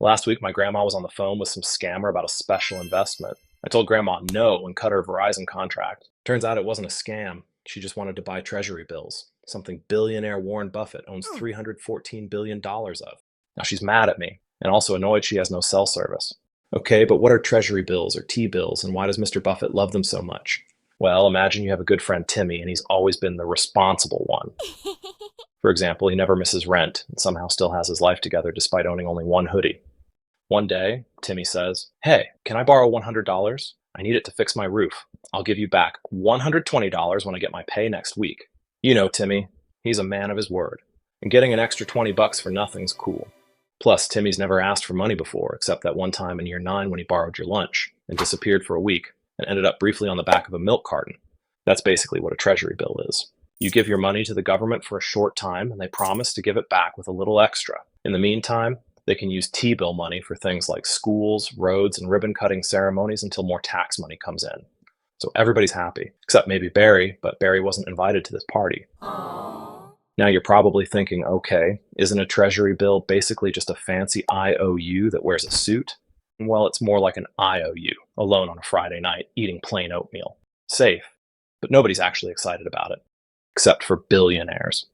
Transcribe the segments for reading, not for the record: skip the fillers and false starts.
Last week, my grandma was on the phone with some scammer about a special investment. I told grandma no and cut her Verizon contract. Turns out it wasn't a scam. She just wanted to buy treasury bills, something billionaire Warren Buffett owns $314 billion of. Now she's mad at me and also annoyed she has no cell service. Okay, but what are treasury bills or T-bills and why does Mr. Buffett love them so much? Well, imagine you have a good friend Timmy and he's always been the responsible one. For example, he never misses rent and somehow still has his life together despite owning only one hoodie. One day, Timmy says, "Hey, can I borrow $100? I need it to fix my roof. I'll give you back $120 when I get my pay next week." You know Timmy. He's a man of his word. And getting an extra 20 bucks for nothing's cool. Plus, Timmy's never asked for money before, except that one time in year 9 when he borrowed your lunch and disappeared for a week and ended up briefly on the back of a milk carton. That's basically what a treasury bill is. You give your money to the government for a short time and they promise to give it back with a little extra. In the meantime, they can use T-bill money for things like schools, roads, and ribbon-cutting ceremonies until more tax money comes in. So everybody's happy, except maybe Barry, but Barry wasn't invited to this party. Now you're probably thinking, okay, isn't a treasury bill basically just a fancy IOU that wears a suit? Well, it's more like an IOU, alone on a Friday night, eating plain oatmeal. Safe, but nobody's actually excited about it, except for billionaires.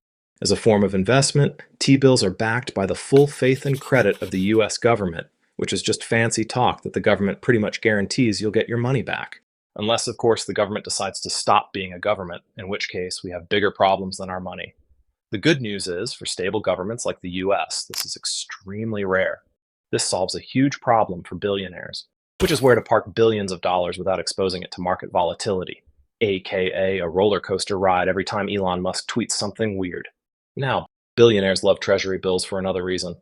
As a form of investment, T-bills are backed by the full faith and credit of the US government, which is just fancy talk that the government pretty much guarantees you'll get your money back. Unless, of course, the government decides to stop being a government, in which case we have bigger problems than our money. The good news is, for stable governments like the US, this is extremely rare. This solves a huge problem for billionaires, which is where to park billions of dollars without exposing it to market volatility, aka a roller coaster ride every time Elon Musk tweets something weird. Now, billionaires love treasury bills for another reason: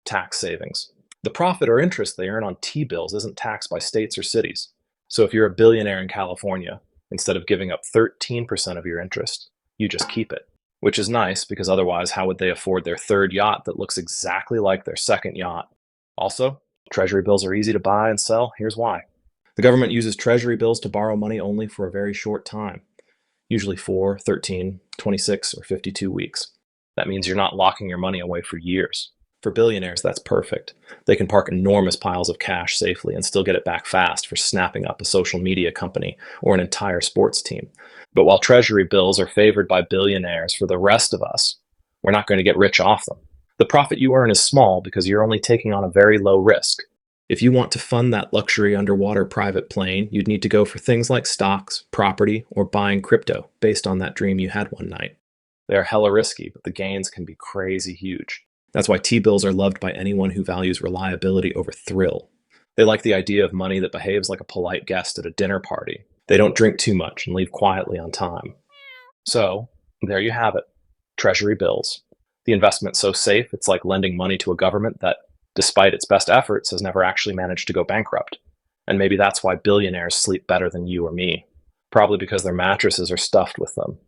tax savings. The profit or interest they earn on T-bills isn't taxed by states or cities. So if you're a billionaire in California, instead of giving up 13% of your interest, you just keep it. Which is nice because otherwise how would they afford their third yacht that looks exactly like their second yacht? Also, treasury bills are easy to buy and sell. Here's why. The government uses treasury bills to borrow money only for a very short time, usually 4, 13, 26, or 52 weeks. That means you're not locking your money away for years. For billionaires, that's perfect. They can park enormous piles of cash safely and still get it back fast for snapping up a social media company or an entire sports team. But while treasury bills are favored by billionaires for the rest of us, we're not going to get rich off them. The profit you earn is small because you're only taking on a very low risk. If you want to fund that luxury underwater private plane, you'd need to go for things like stocks, property, or buying crypto based on that dream you had one night. They're hella risky, but the gains can be crazy huge. That's why T-bills are loved by anyone who values reliability over thrill. They like the idea of money that behaves like a polite guest at a dinner party. They don't drink too much and leave quietly on time. So, there you have it. Treasury bills. The investment's so safe, it's like lending money to a government that, despite its best efforts, has never actually managed to go bankrupt. And maybe that's why billionaires sleep better than you or me. Probably because their mattresses are stuffed with them.